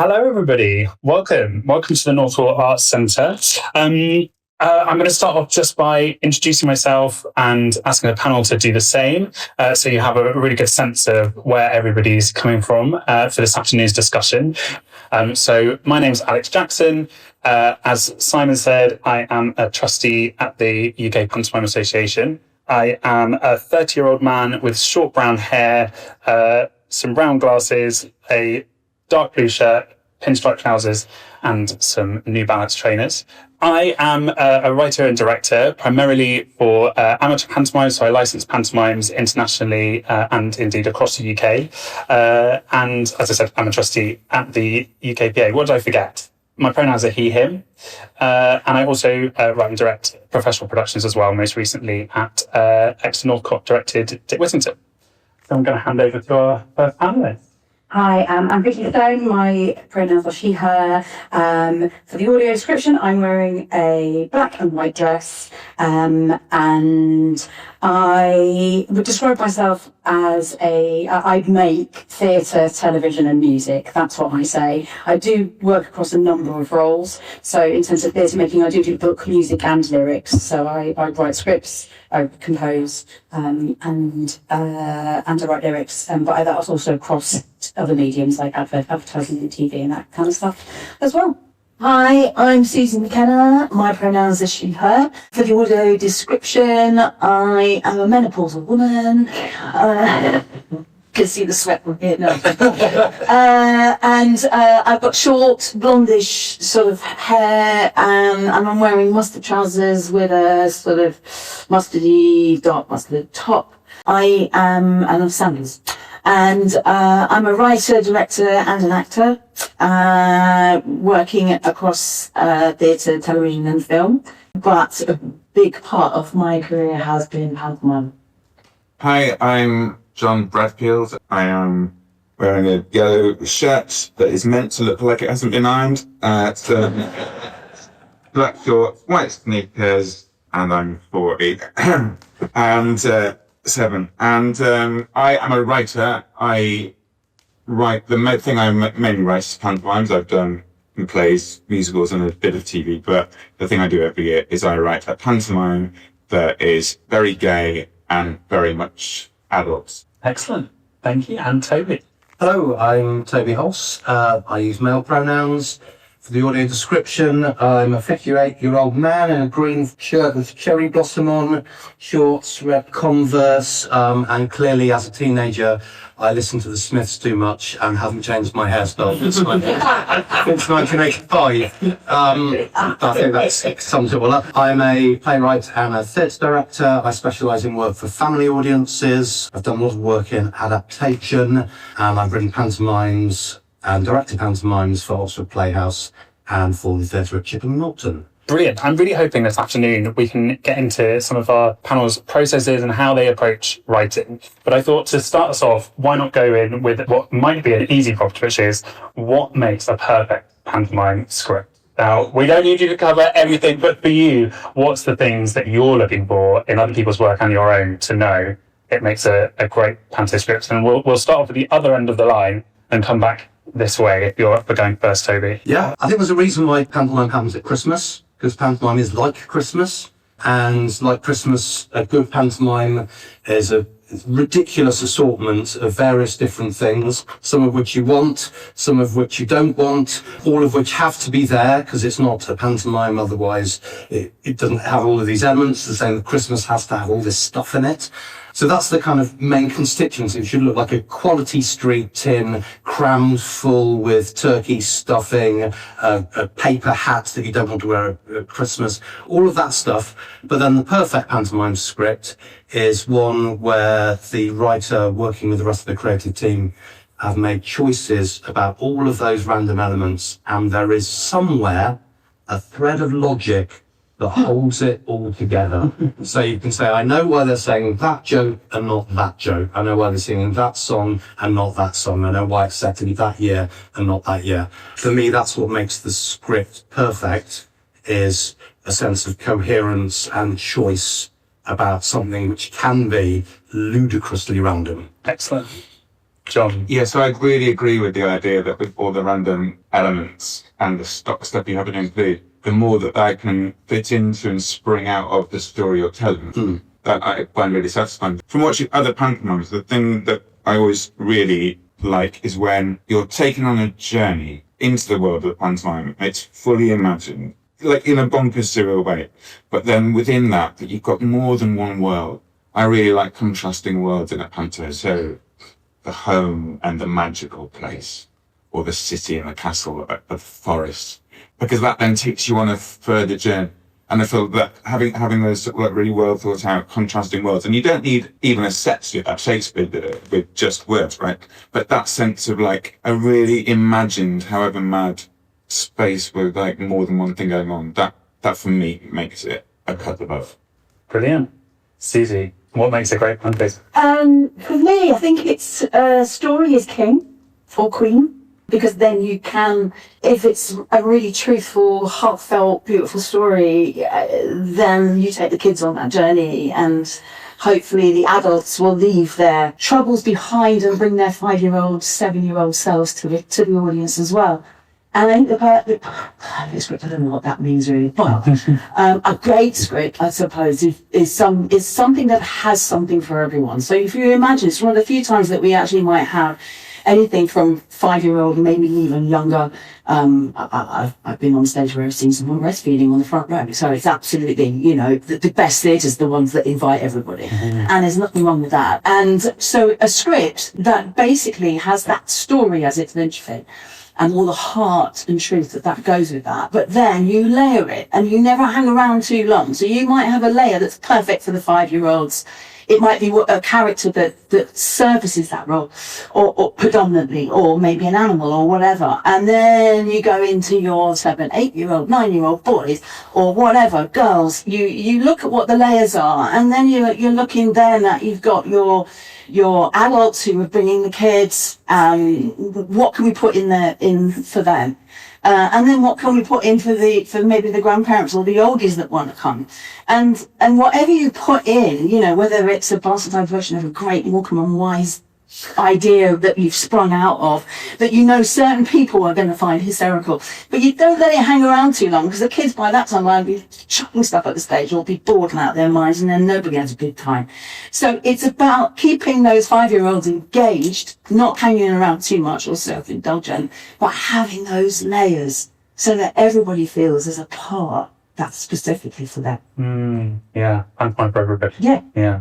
Hello, everybody. Welcome to the Northcott Arts Centre. I'm going to start off just by introducing myself and asking the panel to do the same, so you have a really good sense of where everybody's coming from for this afternoon's discussion. So my name's Alex Jackson. As Simon said, I am a trustee at the UK Pantomime Association. I am a 30-year-old man with short brown hair, some brown glasses, a dark blue shirt, pinstripe trousers, and some New Balance trainers. I am a writer and director, primarily for amateur pantomimes, so I license pantomimes internationally and indeed across the UK. And as I said, I'm a trustee at the UKPA. What did I forget? My pronouns are he, him. And I also write and direct professional productions as well, most recently at Exeter Northcott, directed Dick Whittington. So I'm going to hand over to our first panelist. Hi, I'm Vicky Stone. My pronouns are she, her. For the audio description, I'm wearing a black and white dress, and I would describe myself as I make theatre, television and music. That's what I say. I do work across a number of roles. So in terms of theatre making, I do book music and lyrics. So I write scripts, I compose, and I write lyrics. But that's also across other mediums like advertising and TV and that kind of stuff as well. Hi, I'm Susan McKenna. My pronouns are she, her. For the audio description, I am a menopausal woman. Can see the sweat from here. No. And I've got short, blondish sort of hair, and I'm wearing mustard trousers with a sort of mustardy, dark mustard top. I am, and I'm sandals. And I'm a writer, director, and an actor, working across theatre, television, and film. But a big part of my career has been pantomime. Hi, I'm John Bradfield. I am wearing a yellow shirt that is meant to look like it hasn't been ironed. Black shorts, white sneakers, and I'm 40. and 7. And I am a writer. I write, the thing I mainly write is pantomimes. I've done plays, musicals, and a bit of TV, but the thing I do every year is I write a pantomime that is very gay and very much adults. Excellent. Thank you. And Toby. Hello, I'm Toby Hoss. I use male pronouns. For the audio description, I'm a 58-year-old man in a green shirt with cherry blossom on, shorts, red Converse, and clearly as a teenager, I listened to the Smiths too much and haven't changed my hairstyle since 1985. I think that sums it all up. I'm a playwright and a theatre director. I specialise in work for family audiences. I've done a lot of work in adaptation, and I've written pantomimes and directed pantomimes for Oxford Playhouse and for the theatre at Chipping Norton. Brilliant. I'm really hoping this afternoon we can get into some of our panel's processes and how they approach writing. But I thought to start us off, why not go in with what might be an easy prompt, which is what makes a perfect pantomime script? Now, we don't need you to cover everything, but for you, what's the things that you're looking for in other people's work and your own to know it makes a great panto script? And we'll start off at the other end of the line and come back this way if you're up for going first, Toby. Yeah, I think there's a reason why pantomime happens at Christmas, because pantomime is like Christmas, and like Christmas, a good pantomime is a ridiculous assortment of various different things, some of which you want, some of which you don't want, all of which have to be there because it's not a pantomime, otherwise it doesn't have all of these elements. The same that Christmas has to have all this stuff in it. So that's the kind of main constituency. It should look like a quality street tin crammed full with turkey stuffing, a paper hat that you don't want to wear at Christmas, all of that stuff. But then the perfect pantomime script is one where the writer, working with the rest of the creative team, have made choices about all of those random elements, and there is somewhere a thread of logic that holds it all together. So you can say, I know why they're saying that joke and not that joke. I know why they're singing that song and not that song. I know why it's set in that year and not that year. For me, that's what makes the script perfect, is a sense of coherence and choice about something which can be ludicrously random. Excellent. John? Yeah, so I really agree with the idea that with all the random elements and the stock stuff you haven't included, the more that I can fit into and spring out of the story you're telling, that I find really satisfying. From watching other pantomimes, the thing that I always really like is when you're taken on a journey into the world of the pantomime. It's fully imagined, like in a bonkers surreal way. But then within that you've got more than one world. I really like contrasting worlds in a panto. So the home and the magical place, or the city and the castle, the forest, because that then takes you on a further journey. And I feel that having those sort of like really well thought out contrasting worlds, and you don't need even a set to do that. Shakespeare did it with just words, right? But that sense of like a really imagined, however mad, space with like more than one thing going on, that for me makes it a cut above. Brilliant. Susie, what makes a great panto? For me, I think it's story is king or queen, because then you can, if it's a really truthful, heartfelt, beautiful story, then you take the kids on that journey, and hopefully the adults will leave their troubles behind and bring their 5-year-old, 7-year-old selves to the audience as well. And I think the perfect script, I don't know what that means really. Well, a great script, I suppose, is something that has something for everyone. So if you imagine, it's one of the few times that we actually might have anything from 5-year-old, maybe even younger. I've been on stage where I've seen someone breastfeeding on the front row. So it's absolutely, the best theatres, the ones that invite everybody. And there's nothing wrong with that. And so a script that basically has that story as its linchpin, and all the heart and truth that goes with that. But then you layer it, and you never hang around too long. So you might have a layer that's perfect for the 5-year-olds. It might be a character that services that role, or predominantly, or maybe an animal or whatever. And then you go into your 7, 8-year-old, 9-year-old boys, or whatever, girls. You look at what the layers are, and then you're looking then at, you've got your adults who are bringing the kids. What can we put in for them? And then what can we put in for maybe the grandparents or the oldies that want to come? And whatever you put in, whether it's a bastardized version of a great Morecambe and Wise idea that you've sprung out of, that certain people are going to find hysterical, but you don't let it hang around too long, because the kids by that time will be chucking stuff at the stage or be bored out of their minds, and then nobody has a good time. So it's about keeping those 5-year-olds engaged, not hanging around too much or self-indulgent, but having those layers so that everybody feels there's a part that's specifically for them. Yeah, I'm fine for everybody. Yeah.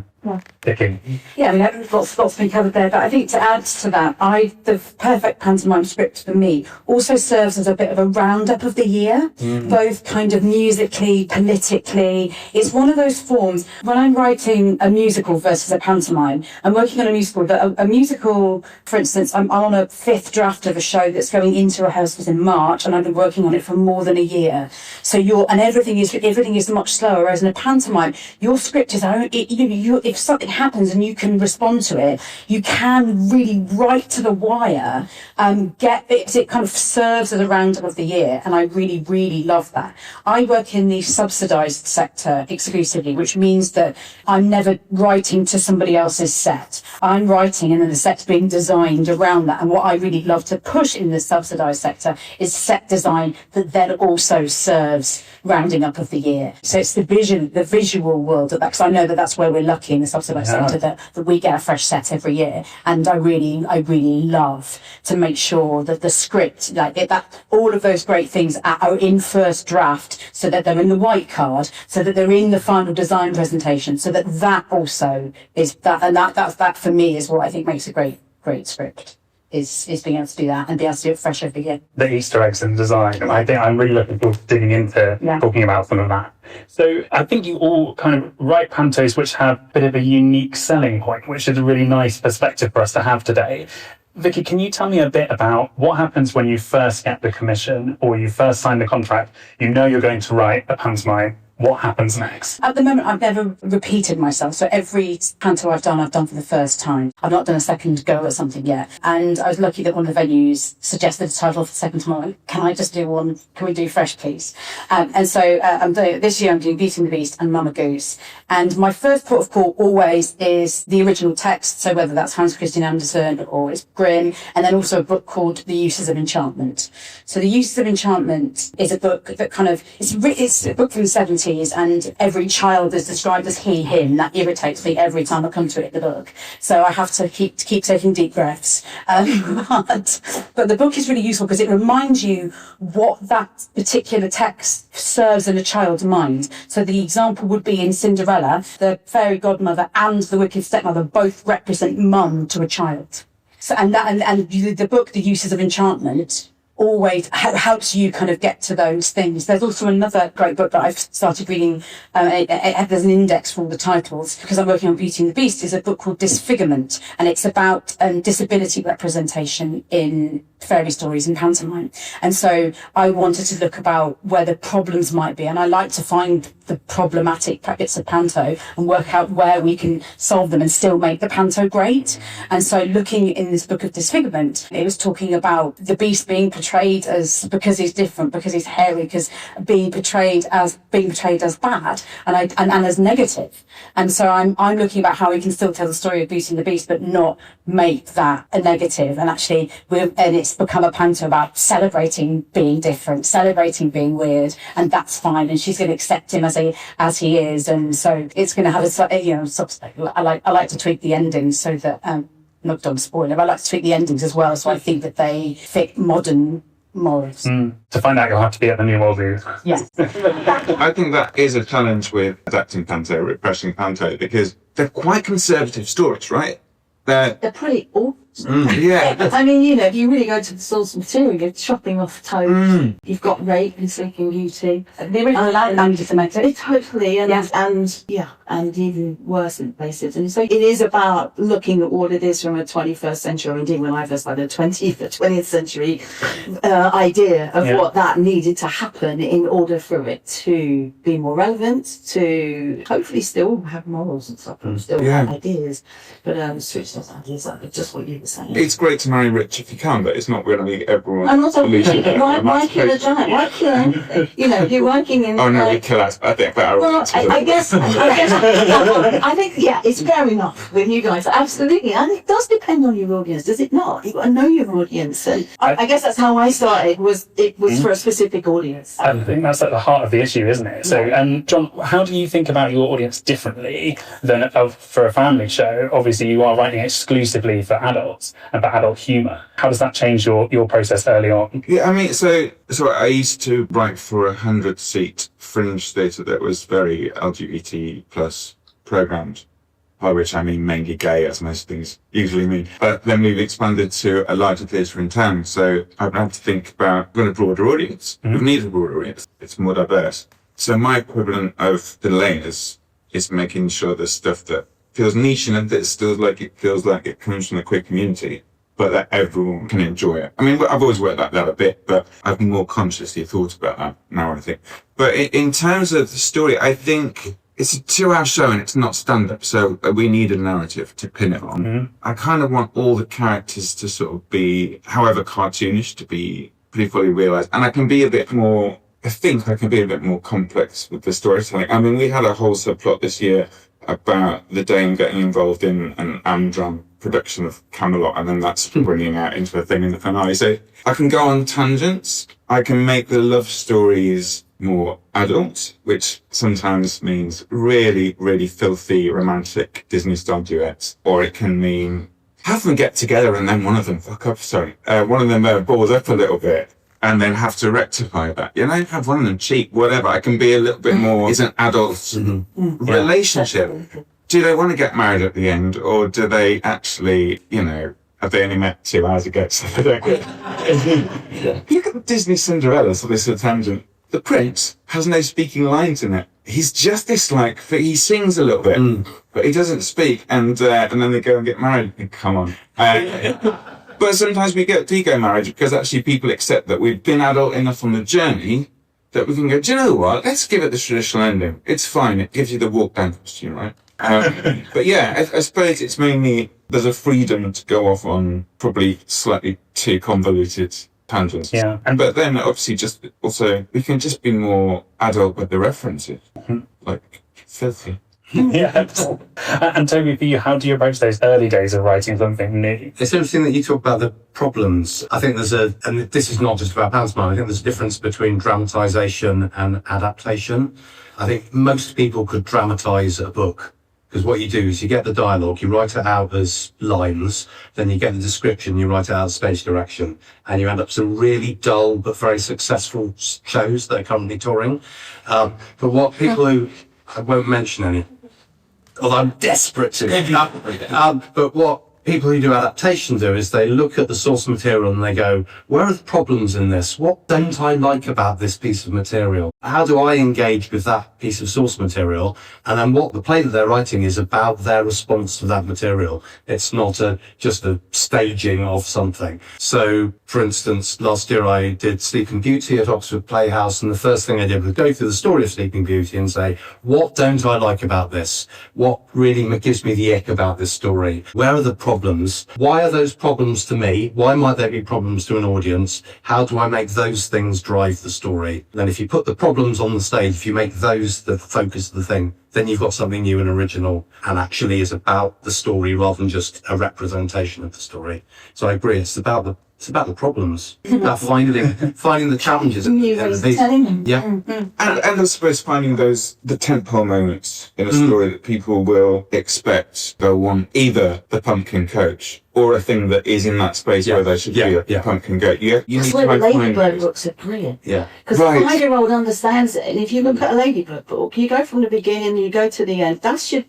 Vicky. Yeah, I mean, lots been covered there, but I think to add to that, the perfect pantomime script for me also serves as a bit of a roundup of the year, both kind of musically, politically. It's one of those forms, when I'm writing a musical versus a pantomime, I'm working on a musical, but a musical, for instance, I'm on a 5th draft of a show that's going into rehearsals in March, and I've been working on it for more than a year. So everything is much slower, whereas in a pantomime, your script is, if something happens and you can respond to it, you can really right to the wire get it. It kind of serves as a roundup of the year, and I really, really love that. I work in the subsidised sector exclusively, which means that I'm never writing to somebody else's set. I'm writing, and then the set's being designed around that. And what I really love to push in the subsidised sector is set design that then also serves rounding up of the year. So it's the visual world of that, because I know that that's where we're lucky in the subsidised sector, that we get a fresh set every year. And I really love to make sure that the script, that all of those great things are in first draft, so that they're in the white card, so that they're in the final design presentation, so that also is that, and that for me is what I think makes a great script. Is being able to do that and be able to do it fresh every year. The Easter eggs in design. And I think I'm really looking forward to digging into talking about some of that. So I think you all kind of write pantos which have a bit of a unique selling point, which is a really nice perspective for us to have today. Vicky, can you tell me a bit about what happens when you first get the commission or you first sign the contract? You know you're going to write a pantomime. what happens next? At the moment, I've never repeated myself. So every panto I've done for the first time. I've not done a second go at something yet. And I was lucky that one of the venues suggested a title for the second time. I went, can I just do one? Can we do fresh, please? And so this year I'm doing Beauty and the Beast and Mama Goose. And my first port of call always is the original text. So whether that's Hans Christian Andersen or it's Grimm, and then also a book called The Uses of Enchantment. So The Uses of Enchantment is a book that kind of, it's a book from the 70s, and every child is described as he, him. That irritates me every time I come to it in the book. So I have to keep taking deep breaths. But the book is really useful because it reminds you what that particular text serves in a child's mind. So the example would be in Cinderella, the fairy godmother and the wicked stepmother both represent mum to a child. So, and the book, The Uses of Enchantment, always helps you kind of get to those things. There's also another great book that I've started reading. There's an index for all the titles because I'm working on Beauty and the Beast. Is a book called Disfigurement, and it's about disability representation in fairy stories and pantomime. And so I wanted to look about where the problems might be, and I like to find the problematic bits of panto and work out where we can solve them and still make the panto great. And so looking in this book of Disfigurement, it was talking about the beast being portrayed as, because he's different, because he's hairy, because being portrayed as bad and as negative. And so I'm looking about how we can still tell the story of Beauty and the Beast but not make that a negative. And actually it's become a panto about celebrating being different, celebrating being weird, and that's fine, and she's going to accept him as he is. And so it's going to have I like to tweak the endings so that not done spoiler, but I like to tweak the endings as well, so I think that they fit modern morals. To find out, you'll have to be at the New World Booth. Yes. I think that is a challenge with adapting panto, repressing panto, because they're quite conservative stories, right? They're pretty awful. Yeah. I mean, if you really go to the source material, you're chopping off toes. You've got rape in Sleeping Beauty. The original anti-Semitic. Totally, and even worse in places. And so it is about looking at what it is from a 21st century, indeed when I first had a 20th century idea of what that needed to happen in order for it to be more relevant, to hopefully still have morals and stuff, and still have ideas, but switch those ideas up. It's just what you were saying. It's great to marry rich if you can, but it's not really everyone. I'm not talking why kill a giant? Why kill anything? If you're working in... Oh no, we kill us. I think better. Well, I guess I think, it's fair enough with you guys. Absolutely. And it does depend on your audience, does it not? You've got to know your audience. And I guess that's how I started, it was for a specific audience. I think that's at the heart of the issue, isn't it? So, John, how do you think about your audience differently than for a family show? Obviously, you are writing exclusively for adults and for adult humour. How does that change your process early on? Yeah, I mean, so I used to write for a 100-seat fringe theatre that was very LGBT plus programmed, by which I mean mainly gay, as most things usually mean. But then we've expanded to a larger theatre in town, so I've had to think about a broader audience. We need a broader audience. It's more diverse. So my equivalent of the layers is making sure there's stuff that feels niche and that feels like it comes from a queer community, but that everyone can enjoy it. I mean, I've always worked like that a bit, but I've more consciously thought about that now, I think. But in terms of the story, I think it's a 2-hour show and it's not stand-up, so we need a narrative to pin it on. I kind of want all the characters to sort of be, however cartoonish, to be pretty fully realised. And I think I can be a bit more complex with the storytelling. I mean, we had a whole subplot this year about the Dane getting involved in an Amdram production of Camelot, and then that's bringing out into a thing in the finale. So I can go on tangents. I can make the love stories more adult, which sometimes means really, really filthy, romantic Disney-style duets, or it can mean have them get together and then one of them balls up a little bit and then have to rectify that. Have one of them cheat, whatever. I can be a little bit more, it's an adult relationship. Do they want to get married at the end, or do they actually, have they only met 2 hours ago? So they don't get... Look at the Disney Cinderella, so this is a tangent. The prince has no speaking lines in it. He's just he sings a little bit, but he doesn't speak, and then they go and get married. Come on. But sometimes we do go married because actually people accept that we've been adult enough on the journey that we can go, do you know what? Let's give it the traditional ending. It's fine. It gives you the walk down costume, right? But yeah, I suppose it's mainly, there's a freedom to go off on probably slightly too convoluted tangents. Yeah. But then obviously just also, we can just be more adult with the references. Like, filthy. Yeah. And Toby, for you, how do you approach those early days of writing something new? It's interesting that you talk about the problems. I think and this is not just about pantomime, I think there's a difference between dramatisation and adaptation. I think most people could dramatise a book, because what you do is you get the dialogue, you write it out as lines, then you get the description, you write it out as stage direction, and you end up some really dull but very successful shows that are currently touring. But what people who, I won't mention any, although I'm desperate to. But what people who do adaptation do is they look at the source material and they go, where are the problems in this? What don't I like about this piece of material? How do I engage with that piece of source material? And then what the play that they're writing is about their response to that material. It's not just a staging of something. So, for instance, last year I did Sleeping Beauty at Oxford Playhouse, and the first thing I did was go through the story of Sleeping Beauty and say, what don't I like about this? What really gives me the ick about this story? Where are the problems? Why are those problems to me? Why might there be problems to an audience? How do I make those things drive the story? And then if you put the problems on the stage, if you make those the focus of the thing, then you've got something new and original and actually is about the story rather than just a representation of the story. So I agree, it's about the problems, about finding the challenges. New ways of telling them. Yeah. And I suppose finding the tentpole moments in a story that people will expect, they'll want either the pumpkin coach or a thing that is in that space where there should be a pumpkin goat. You need That's to where the find Ladybird books are brilliant. Yeah. Because the 5-year-old understands it, and if you look at a Ladybird book, you go from the beginning and you go to the end. That's your.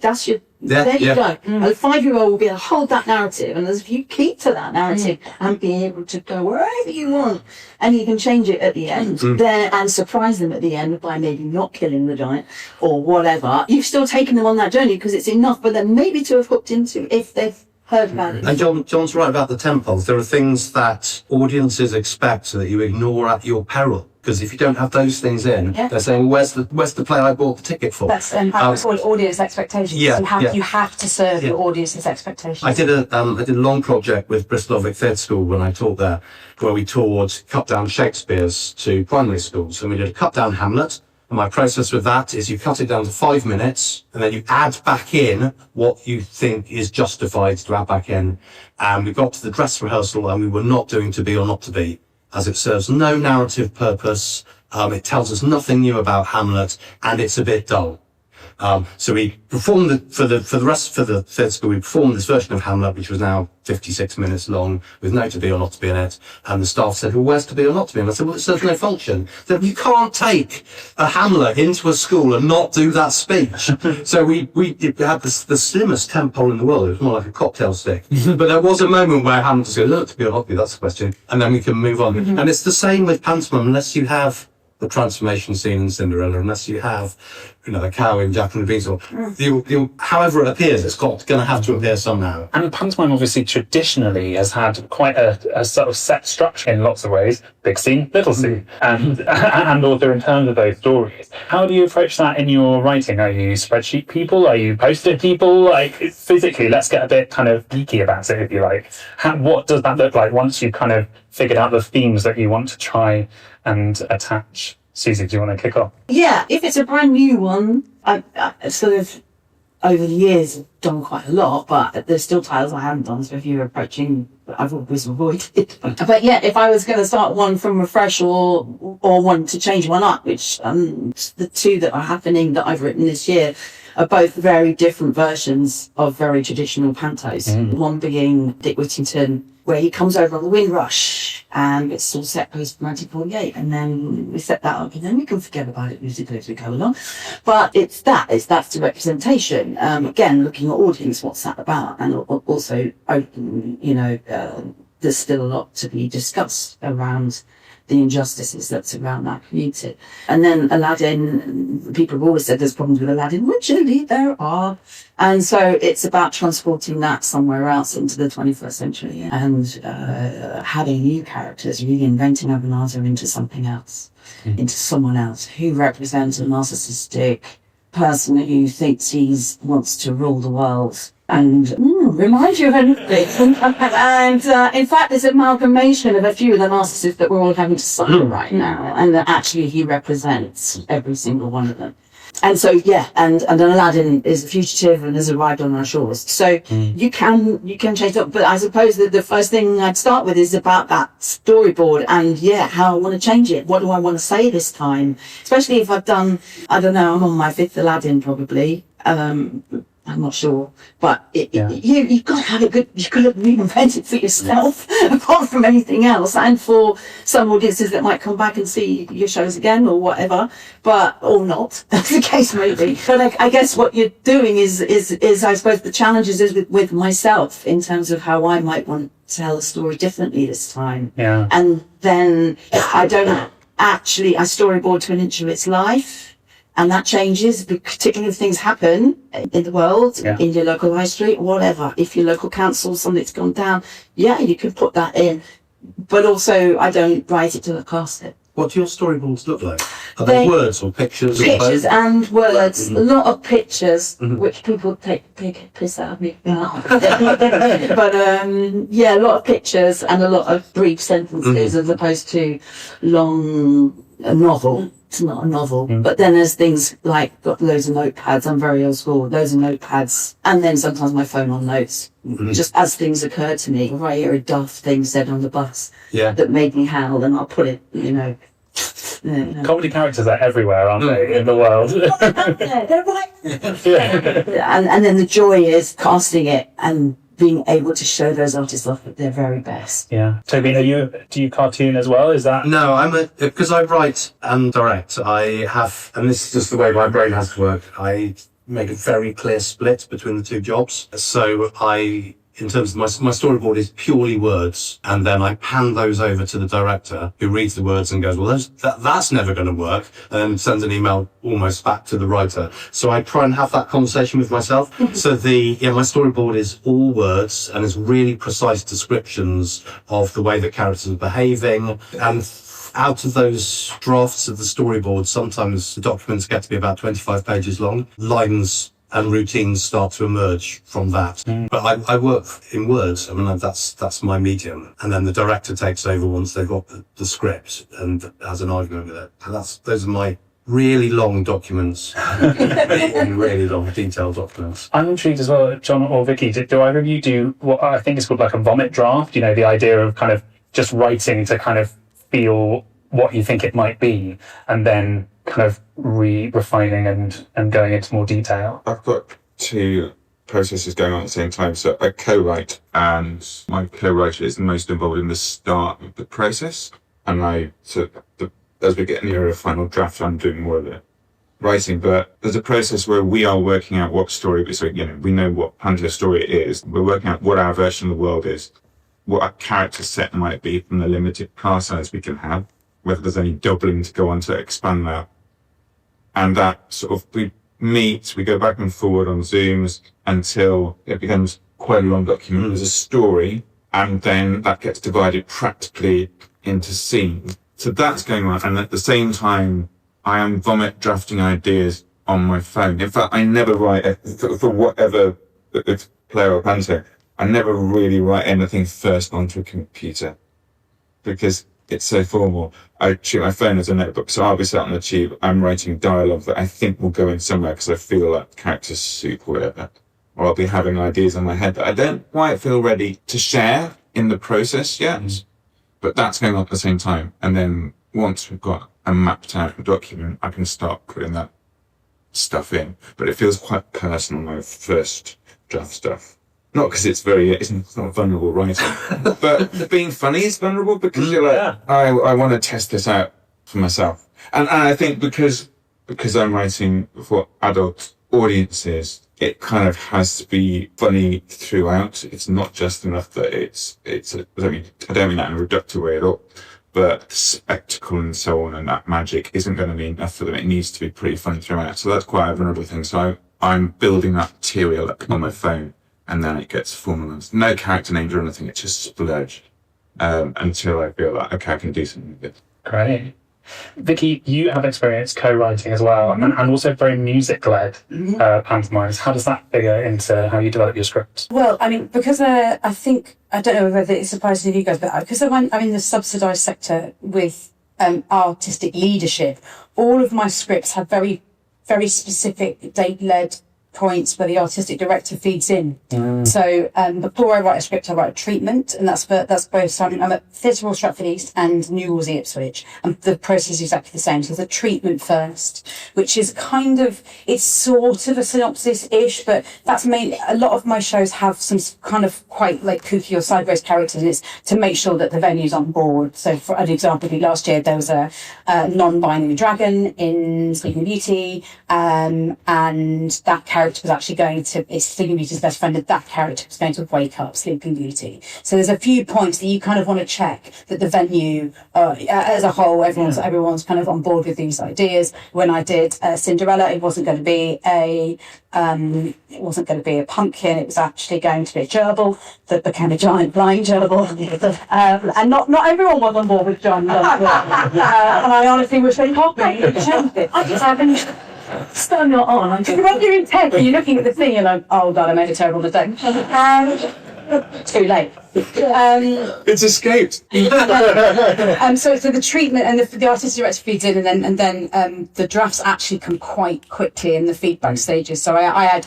There you go. And the 5-year-old will be able to hold that narrative, and as if you keep to that narrative and be able to go wherever you want, and you can change it at the end, there and surprise them at the end by maybe not killing the giant or whatever. You've still taken them on that journey because it's enough for them maybe to have hooked into if they've heard about it. And John's right about the temples. There are things that audiences expect so that you ignore at your peril. Because if you don't have those things in, they're saying, where's the play I bought the ticket for? That's called audience expectations. Yeah, You have to serve your audience's expectations. I did a long project with Bristol Theatre School when I taught there, where we toured cut down Shakespeare's to primary schools. And we did a cut down Hamlet. And my process with that is you cut it down to 5 minutes, and then you add back in what you think is justified to add back in. And we got to the dress rehearsal, and we were not doing To Be or Not to Be, as it serves no narrative purpose. It tells us nothing new about Hamlet, and it's a bit dull. So we performed for the theatre school, we performed this version of Hamlet, which was now 56 minutes long, with no To Be or Not to Be in it. And the staff said, well, where's To Be or Not to Be? And I said, well, it serves no function. That you can't take a Hamlet into a school and not do that speech. So we had the slimmest tempo in the world. It was more like a cocktail stick. But there was a moment where Hamlet was going, look, To Be or Not to Be, that's the question. And then we can move on. And it's the same with pantomime, unless you have the transformation scene in Cinderella, unless you have, the cow in Jack and the Beanstalk. However it appears, it's going to have to appear somehow. And pantomime obviously traditionally has had quite a sort of set structure in lots of ways. Big scene, little scene. And also in terms of those stories. How do you approach that in your writing? Are you spreadsheet people? Are you post-it people? Like, physically, let's get a bit kind of geeky about it, if you like. What does that look like once you've kind of figured out the themes that you want to try and attach? Susie, do you want to kick off? Yeah, if it's a brand new one, I sort of, over the years, have done quite a lot, but there's still titles I haven't done, so if you're approaching, I've always avoided. But yeah, if I was going to start one from afresh or one to change one up, which the two that are happening that I've written this year are both very different versions of very traditional pantos. One being Dick Whittington, where he comes over on the Windrush, and it's all set post 1948, and then we set that up, and then we can forget about it musically as we go along. But that's the representation. Again, looking at audience, what's that about, and also open, there's still a lot to be discussed around the injustices that surround that community. And then Aladdin, people have always said there's problems with Aladdin, which indeed there are. And so it's about transporting that somewhere else into the 21st century and having new characters, reinventing Abelardo into something else, into someone else who represents a narcissistic person who thinks he wants to rule the world and remind you of anything. And in fact, there's an amalgamation of a few of the narcissists that we're all having to suffer right now, and that actually he represents every single one of them. And so, yeah, and Aladdin is a fugitive and has arrived on our shores. So you can change up. But I suppose that the first thing I'd start with is about that storyboard and, how I want to change it. What do I want to say this time? Especially if I've done, I don't know, I'm on my 5th Aladdin probably. I'm not sure, but you've got to have you've got to reinvent it for yourself, apart from anything else, and for some audiences that might come back and see your shows again or whatever, or not, as the case may be. But I guess what you're doing is I suppose the challenge is with myself in terms of how I might want to tell a story differently this time. Yeah. And then I storyboard to an inch of its life. And that changes, particularly if things happen in the world, in your local high street, whatever. If your local council, something's gone down, you can put that in. But also, I don't write it to cast it. What do your storyboards look like? Are they words or pictures? Pictures and words. A lot of pictures, which people take piss out of me. But a lot of pictures and a lot of brief sentences as opposed to long novel. It's not a novel. But then there's things like got loads of notepads. I'm very old school. Loads of notepads. And then sometimes my phone on notes. Just as things occur to me. If I hear a daft thing said on the bus that made me howl, then I'll put it, Comedy characters are everywhere, aren't they, in the world? They're right. And then the joy is casting it and being able to show those artists off at their very best. Yeah. Toby, do you cartoon as well? Is that? No, because I write and direct, I have, and this is just the way my brain has to work, I make a very clear split between the two jobs. So in terms of my storyboard is purely words, and then I hand those over to the director who reads the words and goes, well, that's never going to work, and sends an email almost back to the writer. So I try and have that conversation with myself. So my storyboard is all words and is really precise descriptions of the way that characters are behaving. And out of those drafts of the storyboard, sometimes the documents get to be about 25 pages long. Lines and routines start to emerge from that. But I work in words. I mean, that's my medium. And then the director takes over once they've got the script and has an argument with it. And those are my really long documents, really long, detailed documents. I'm intrigued as well, John or Vicky, do either of you do what I think is called like a vomit draft? The idea of kind of just writing to kind of feel what you think it might be, and then kind of refining and going into more detail. I've got 2 processes going on at the same time. So I co-write, and my co-writer is the most involved in the start of the process. And as we get nearer a final draft, I'm doing more of the writing. But there's a process where we are working out what story, we know what Angela's story is. We're working out what our version of the world is, what our character set might be from the limited cast size we can have, whether there's any doubling to go on to expand that. And that sort of, we meet, we go back and forward on Zooms until it becomes quite a long document. There's a story, and then that gets divided practically into scenes. So that's going on. And at the same time, I am vomit drafting ideas on my phone. In fact, I never write, for whatever it's play or panto, I never really write anything first onto a computer because it's so formal. I treat my phone as a notebook, so I'll be sat on the tube, I'm writing dialogue that I think will go in somewhere because I feel like character soup or whatever. Or I'll be having ideas in my head that I don't quite feel ready to share in the process yet. But that's going on at the same time. And then once we've got a mapped out document, I can start putting that stuff in. But it feels quite personal, my first draft stuff. Not because it's not vulnerable writing, but being funny is vulnerable because you're like, I want to test this out for myself. And I think because I'm writing for adult audiences, it kind of has to be funny throughout. It's not just enough that I don't mean that in a reductive way at all, but the spectacle and so on and that magic isn't going to be enough for them. It needs to be pretty fun throughout. So that's quite a vulnerable thing. So I'm building that material up on my phone, and then it gets formalised. No character names or anything. It's just splurge until I feel like, okay, I can do something with it. Great. Vicky, you have experience co-writing as well, and also very music-led pantomimes. How does that figure into how you develop your scripts? Well, I mean, because I don't know whether it surprises you guys, but because I'm in the subsidised sector with artistic leadership, all of my scripts have very, very specific date-led points where the artistic director feeds in. So before I write a script, I write a treatment, and that's both. So I'm at Theatre Royal Stratford East and New Wolsey Ipswich, and the process is exactly the same. So there's a treatment first, which is it's sort of a synopsis-ish, but that's mainly, a lot of my shows have some kind of quite like kooky or sideways characters, and it's to make sure that the venue's on board. So for an example, last year there was a non-binary dragon in Sleeping Beauty, and that character was actually it's Sleeping Beauty's best friend, and that character was going to wake up Sleeping Beauty. So there's a few points that you kind of want to check that the venue as a whole, everyone's kind of on board with these ideas. When I did Cinderella, it wasn't going to be a pumpkin, it was actually going to be a gerbil that became a giant blind gerbil. And not everyone was on board with giant gerbil. And I honestly wish they'd helped me. I just haven't. Still not on. When you're in tech, you're looking at the thing, you're like, oh god, I made a terrible mistake. Too late. It's escaped. So the treatment and the artistic director feeds in, and then the drafts actually come quite quickly in the feedback stages. So I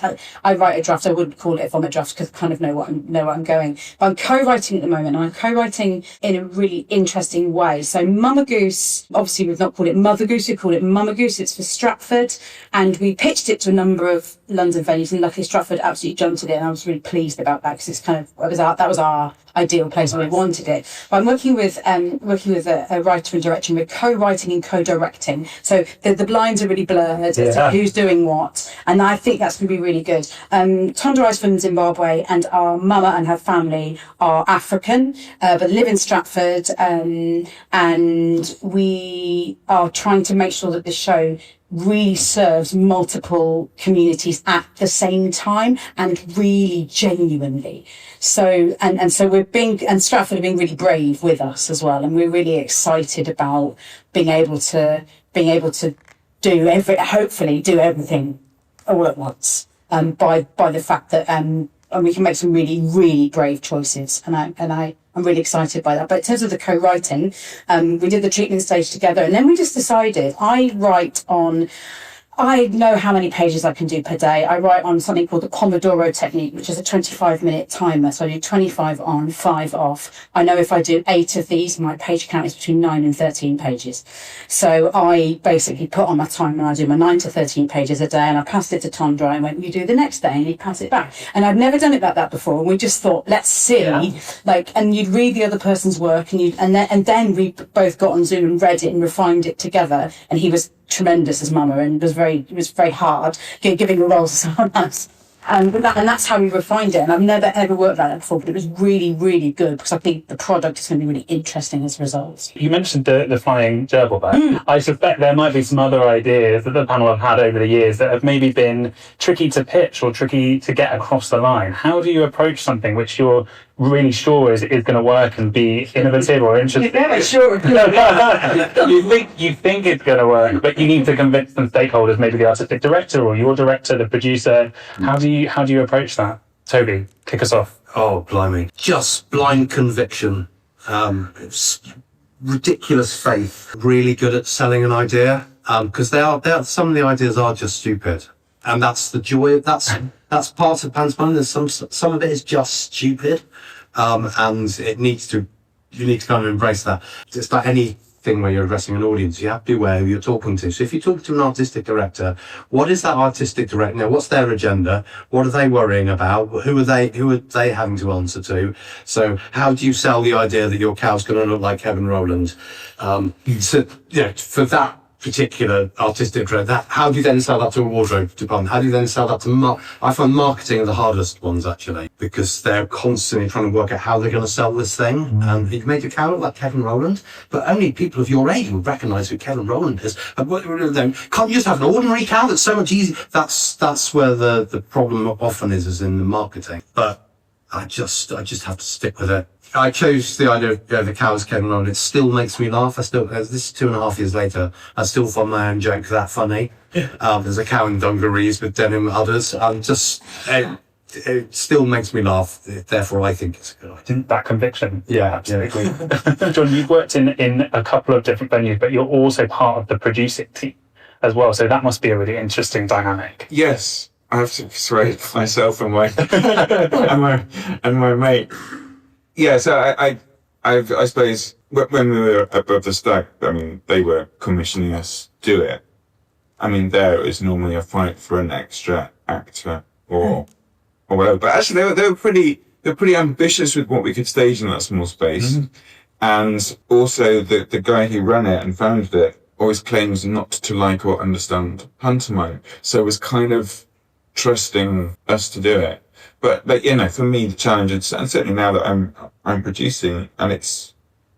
write a draft. I wouldn't call it a vomit draft because I kind of know what I'm going. But I'm co-writing at the moment, and I'm co-writing in a really interesting way. So Mama Goose, obviously we've not called it Mother Goose, we call it Mama Goose. It's for Stratford, and we pitched it to a number of London venues, and luckily Stratford absolutely jumped at it, and I was really pleased about that because that was our ideal place where we wanted it. But I'm working with a writer and director, and we're co-writing and co-directing. So the blinds are really blurred as to who's doing what, and I think that's going to be really good. Tonda is from Zimbabwe, and our mama and her family are African, but live in Stratford, and we are trying to make sure that the show really serves multiple communities at the same time and really genuinely. So and Stratford are being really brave with us as well, and we're really excited about being able to hopefully do everything all at once. By the fact that and we can make some really, really brave choices, and I'm really excited by that. But in terms of the co-writing, we did the treatment stage together, and then we just decided I know how many pages I can do per day. I write on something called the Pomodoro technique, which is a 25-minute timer. So I do 25 on, 5 off. I know if I do 8 of these, my page count is between 9 and 13 pages. So I basically put on my timer, and I do my 9 to 13 pages a day, and I passed it to Tondra and went, you do the next day, and he'd pass it back. And I'd never done it like that before. And we just thought, let's see, and you'd read the other person's work, and then we both got on Zoom and read it and refined it together. And he was tremendous as mama, and it was very hard giving the roles to someone else. And that's how we refined it. And I've never ever worked like that before, but it was really, really good because I think the product is going to be really interesting as a result. You mentioned the flying gerbil there. I suspect there might be some other ideas that the panel have had over the years that have maybe been tricky to pitch or tricky to get across the line. How do you approach something which you're really sure is going to work and be innovative or interesting? You're never sure. you think it's going to work, but you need to convince some stakeholders, maybe the artistic director or your director, the producer. How do you approach that? Toby, kick us off. Oh, blimey. Just blind conviction. It's ridiculous faith. Really good at selling an idea. Because some of the ideas are just stupid. And that's the joy. That's part of pantomime. There's some of it is just stupid. And you need to kind of embrace that. It's like anything where you're addressing an audience, you have to be aware who you're talking to. So if you talk to an artistic director, what is that artistic director? Now, what's their agenda? What are they worrying about? Who are they having to answer to? So how do you sell the idea that your cow's going to look like Kevin Rowland? For that particular artistic director, how do you then sell that to a wardrobe department? How do you then sell that to I find marketing are the hardest ones, actually, because they're constantly trying to work out how they're going to sell this thing. And you made a cow look like Kevin Rowland, but only people of your age would recognise who Kevin Rowland is. And can't you just have an ordinary cow that's so much easier? That's where the problem often is in the marketing. But I just have to stick with it. I chose the idea of the cow as Kevin Rowland. It still makes me laugh. This is 2.5 years later. I still find my own joke that funny. There's a cow in dungarees with denim others. It still makes me laugh. Therefore, I think it's a good idea. That conviction. Yeah, absolutely. John, you've worked in a couple of different venues, but you're also part of the producing team as well. So that must be a really interesting dynamic. Yes, I have to persuade myself and my and my mate. Yeah, so I suppose when we were above the Stag, I mean, they were commissioning us to do it. I mean, there it was normally a fight for an extra actor or whatever. But actually, they were pretty ambitious with what we could stage in that small space. And also, the guy who ran it and founded it always claims not to like or understand pantomime, so was kind of trusting us to do it. But you know, for me, the challenge, and certainly now that I'm producing, and it's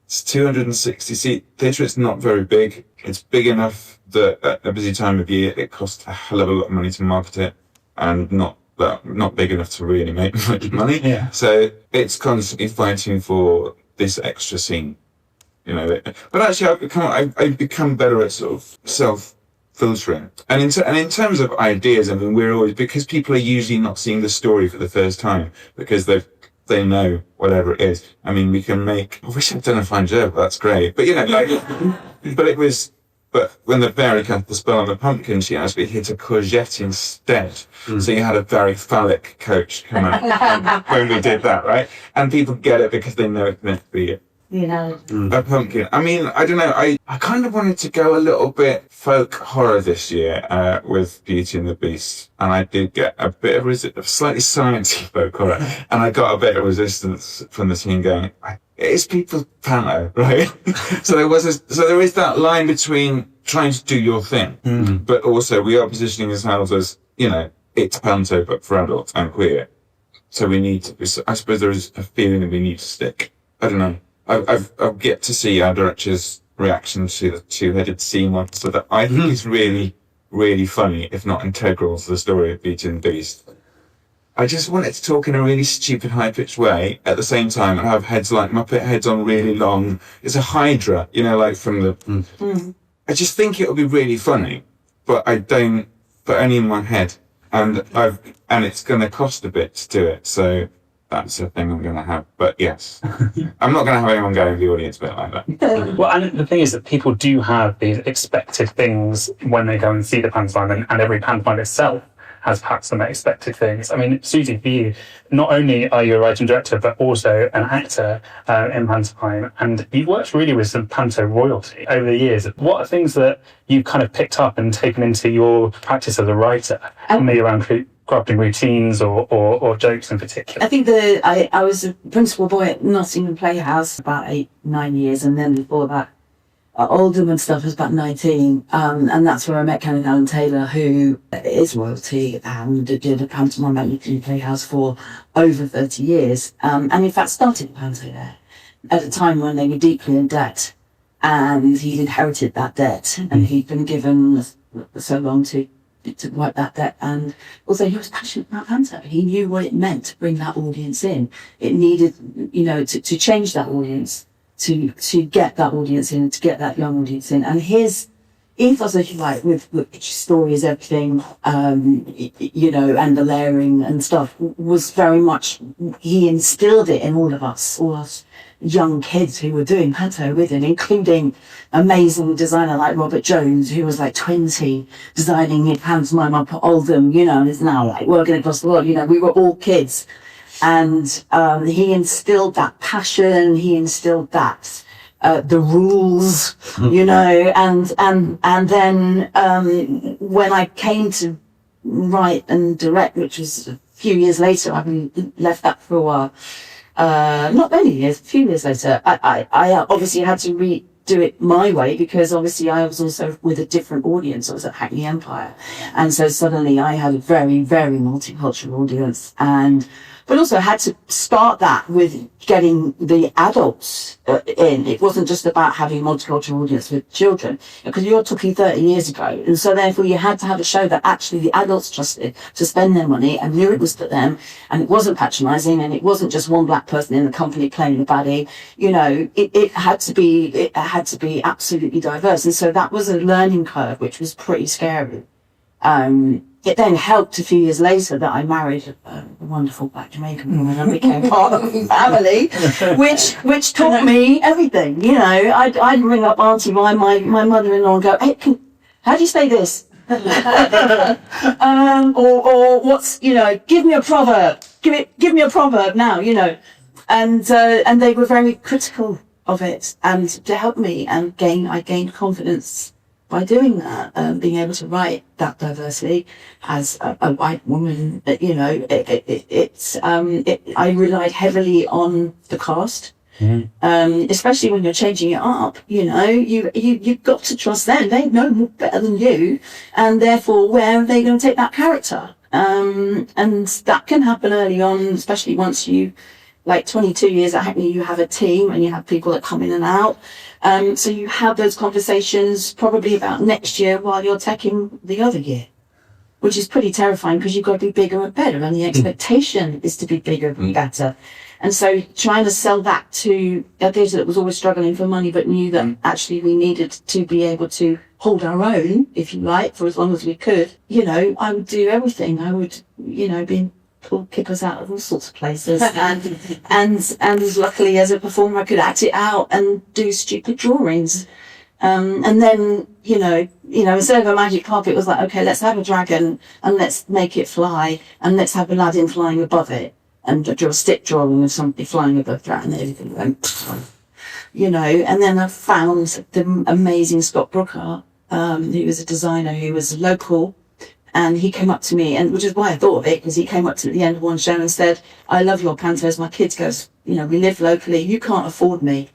260 seat theatre. It's not very big. It's big enough that at a busy time of year, it costs a hell of a lot of money to market it, and not big enough to really make much money. Yeah. So it's constantly fighting for this extra scene, you know. But actually, I've become better at sort of self-filtering. And in terms of ideas, I mean, we're always, because people are usually not seeing the story for the first time because they know whatever it is. I mean, we can make. I wish I'd done a fine job. That's great. But you know, But when the fairy cast the spell on the pumpkin, she actually hit a courgette instead. So you had a very phallic coach come out when we did that, right? And people get it because they know it's meant to be a pumpkin. I mean, I don't know. I kind of wanted to go a little bit folk horror this year with Beauty and the Beast. And I did get a bit of slightly sciencey folk horror. And I got a bit of resistance from the team going, it is people's panto, right? So there is that line between trying to do your thing, but also we are positioning ourselves as, you know, it's panto, but for adults and queer. So we need to, I suppose there is a feeling that we need to stick. I don't know. I've yet to see our director's reaction to the two-headed sea monster that I think is really, really funny, if not integral to the story of Beauty and the Beast. I just want it to talk in a really stupid, high-pitched way at the same time and have heads like Muppet heads on really long. It's a Hydra, you know, like from the... I just think it'll be really funny, but I don't, but only in my head. And it's going to cost a bit to do it, so that's the thing I'm going to have. But yes, I'm not going to have anyone go in the audience bit like that. Well, and the thing is that people do have these expected things when they go and see the pantomime, and every pantomime itself has perhaps some expected things. I mean, Susie, for you, not only are you a writer and director, but also an actor in pantomime, and you've worked really with some panto royalty over the years. What are things that you've kind of picked up and taken into your practice as a writer, maybe around crafting routines or jokes in particular? I think I was a principal boy at Nottingham Playhouse about 8-9 years, and then before that, Oldham and stuff was about 19, and that's where I met Canon Alan Taylor, who is royalty and did a pantomime at UK Playhouse for over 30 years, and in fact started panto there at a time when they were deeply in debt, and he'd inherited that debt, and he'd been given so long to wipe that debt, and also he was passionate about panto. He knew what it meant to bring that audience in. It needed, you know, to change that audience, to get that audience in, to get that young audience in. And his ethos, if you like, with stories, everything, you know, and the layering and stuff, was very much, he instilled it in all of us young kids who were doing panto with him, including amazing designer like Robert Jones, who was like 20, designing his pantomime up at Oldham, you know, and is now like working across the world. You know, we were all kids. And he instilled that passion, he instilled that the rules, you know, and then when I came to write and direct, which was a few years later, I left that for a while, not many years, a few years later, I obviously had to do it my way, because obviously I was also with a different audience. I was at Hackney Empire. And so suddenly I had a very, very multicultural audience, but also had to start that with getting the adults in. It wasn't just about having a multicultural audience with children, because you're talking 30 years ago. And so therefore you had to have a show that actually the adults trusted to spend their money and knew it was for them. And it wasn't patronising, and it wasn't just one black person in the company playing the baddie. You know, it had to be absolutely diverse. And so that was a learning curve, which was pretty scary. It then helped a few years later that I married a wonderful black Jamaican woman and became part of the family, which taught me everything. You know, I'd ring up Auntie, my mother-in-law, and go, "Hey, how do you say this?" or what's, you know, give me a proverb. Give me a proverb now, you know. And they were very critical of it, and to help me, and I gained confidence by doing that, being able to write that diversity as a white woman. You know, I relied heavily on the cast, especially when you're changing it up. You know, you've got to trust them. They know more better than you, and therefore, where are they going to take that character? And that can happen early on, especially once you, like 22 years at Hackney, you have a team and you have people that come in and out. So you have those conversations probably about next year while you're taking the other year, which is pretty terrifying, because you've got to be bigger and better, and the expectation is to be bigger and better. And so trying to sell that to a theatre that was always struggling for money, but knew that actually we needed to be able to hold our own, if you like, for as long as we could. You know, I would do everything. I would, you know, pull kickers out of all sorts of places, and luckily as a performer I could act it out and do stupid drawings, and then you know instead of a magic carpet, it was like, okay, let's have a dragon and let's make it fly, and let's have Aladdin flying above it, and draw a stick drawing of somebody flying above that, and everything went, you know. And then I found the amazing Scott Brookhart, who was a designer who was local. And he came up to me, and which is why I thought of it, because he came up to me at the end of one show and said, "I love your pantos. My kids goes, you know, we live locally. You can't afford me,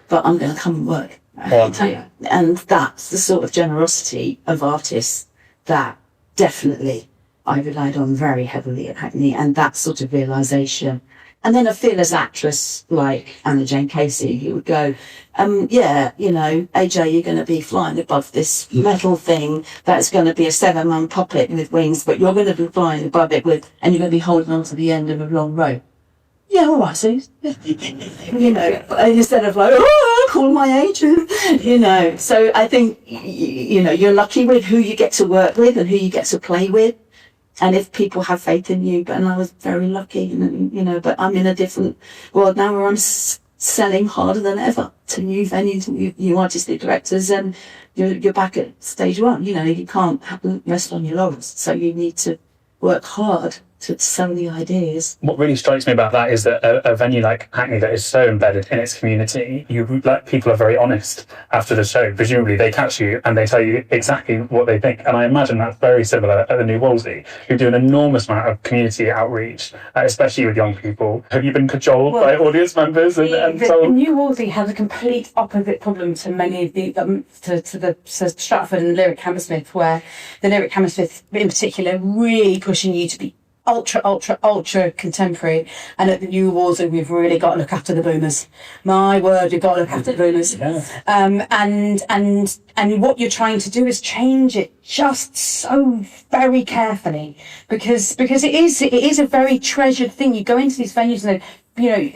but I'm going to come and work." And that's the sort of generosity of artists that definitely I relied on very heavily at Hackney, and that sort of realisation. And then a fearless actress like Anna Jane Casey, who would go, yeah, you know, AJ, you're going to be flying above this metal thing that's going to be a 7-man puppet with wings, but you're going to be flying above it and you're going to be holding on to the end of a long rope. Yeah, all right, Sue. You know, instead of like, oh, call my agent, you know. So I think, you know, you're lucky with who you get to work with and who you get to play with. And if people have faith in you, and I was very lucky, you know, but I'm in a different world now where I'm selling harder than ever to new venues, new artistic directors, and you're back at stage one. You know, you can't rest on your laurels, so you need to work hard to sell the ideas. What really strikes me about that is that a venue like Hackney that is so embedded in its community, people are very honest after the show. Presumably they catch you and they tell you exactly what they think. And I imagine that's very similar at the New Wolsey, who do an enormous amount of community outreach, especially with young people. Have you been cajoled by audience members and so on? New Wolsey has a complete opposite problem to many of the to Stratford and Lyric Hammersmith, where the Lyric Hammersmith in particular really pushing you to be ultra contemporary, and at the New Wolsey we've really got to look after the boomers. My word, we've got to look after the boomers. Yeah. And what you're trying to do is change it just so very carefully, because it is a very treasured thing. You go into these venues and you know,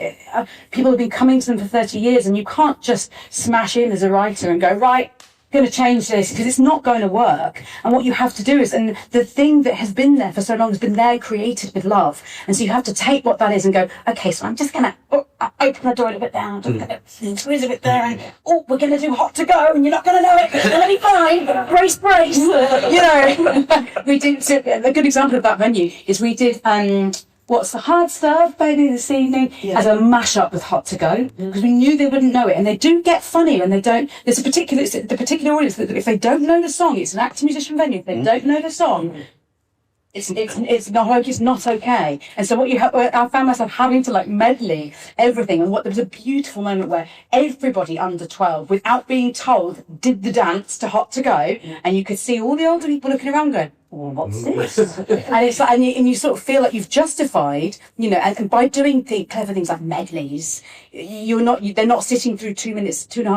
people have been coming to them for 30 years, and you can't just smash in as a writer and go, right, going to change this, because it's not going to work. And what you have to do is, and the thing that has been there for so long has been there created with love, and so you have to take what that is and go, okay, so I'm just going to open the door a little bit down, just going to squeeze a bit there, and we're going to do hot to go, and you're not going to know it, but it's going to be fine. Brace. You know, we did a good example of that venue is we did What's the Hard Serve Baby this evening as a mashup with Hot to Go, because we knew they wouldn't know it, and they do get funny when they don't. There's the particular audience that if they don't know the song, it's an actor musician venue. If they don't know the song, It's not okay. And so I found myself having to like medley everything. And there was a beautiful moment where everybody under 12, without being told, did the dance to Hot to Go, and you could see all the older people looking around going, "Oh, what's this?" And it's like, and you sort of feel like you've justified, and by doing clever things like medleys, they're not sitting through 2.5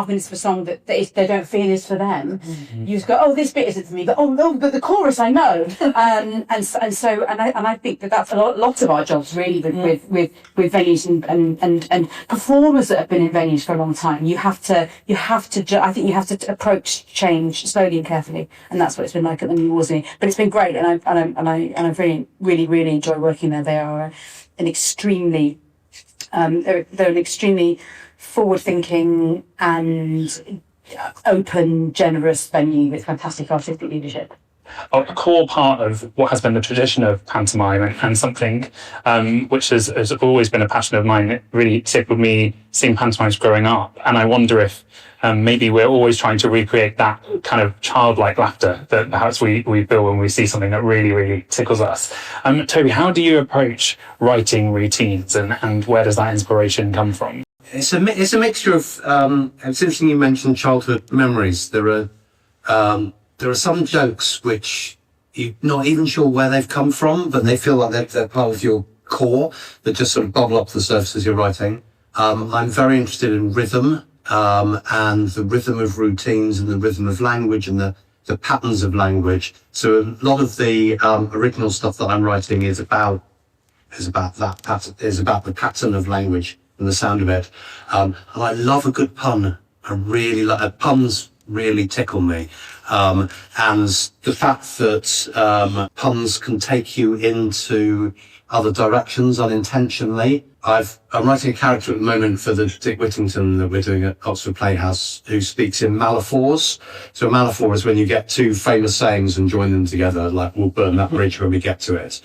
minutes of a song that if they don't feel is for them. You just go, "Oh, this bit isn't for me," but but the chorus I know. And I think that's a lot of our jobs really with venues and performers that have been in venues for a long time. I think you have to approach change slowly and carefully, and that's what it's been like at the New Wolseley. But it's been great, and I really enjoy working there. They are an extremely they're an extremely forward-thinking and open, generous venue with fantastic artistic leadership. A core part of what has been the tradition of pantomime, and something which has always been a passion of mine. It really tickled me seeing pantomimes growing up, and I wonder if maybe we're always trying to recreate that kind of childlike laughter that perhaps we feel when we see something that really tickles us. Toby, how do you approach writing routines, and where does that inspiration come from? It's a mixture of. It's interesting you mentioned childhood memories. There are some jokes which you're not even sure where they've come from, but they feel like they're part of your core, that just sort of bubble up to the surface as you're writing. I'm very interested in rhythm, and the rhythm of routines and the rhythm of language and the patterns of language. So a lot of the original stuff that I'm writing is about that pattern, is about the pattern of language and the sound of it. And I love a good pun. I really like puns. Really tickle me. And the fact that puns can take you into other directions unintentionally. I'm writing a character at the moment for the Dick Whittington that we're doing at Oxford Playhouse, who speaks in malaphors. So a malaphor is when you get two famous sayings and join them together, like "we'll burn that bridge when we get to it."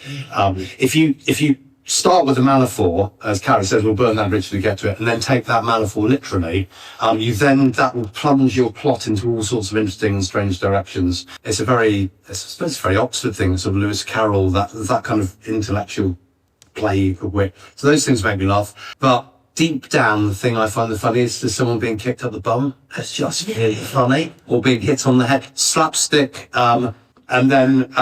If you start with a malaphor, as Karen says, "we'll burn that bridge till we get to it," and then take that malaphor literally, that will plunge your plot into all sorts of interesting and strange directions. I suppose it's a very Oxford thing, sort of Lewis Carroll, that kind of intellectual play of wit. So those things make me laugh. But deep down, the thing I find the funniest is someone being kicked up the bum. It's just really funny. Or being hit on the head. Slapstick. And then,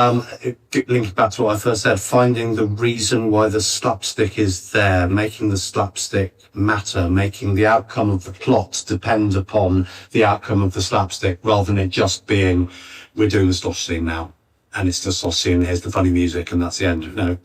linking back to what I first said, finding the reason why the slapstick is there, making the slapstick matter, making the outcome of the plot depend upon the outcome of the slapstick, rather than it just being, "we're doing the slosh scene now, and it's the slosh scene, here's the funny music, and that's the end." No.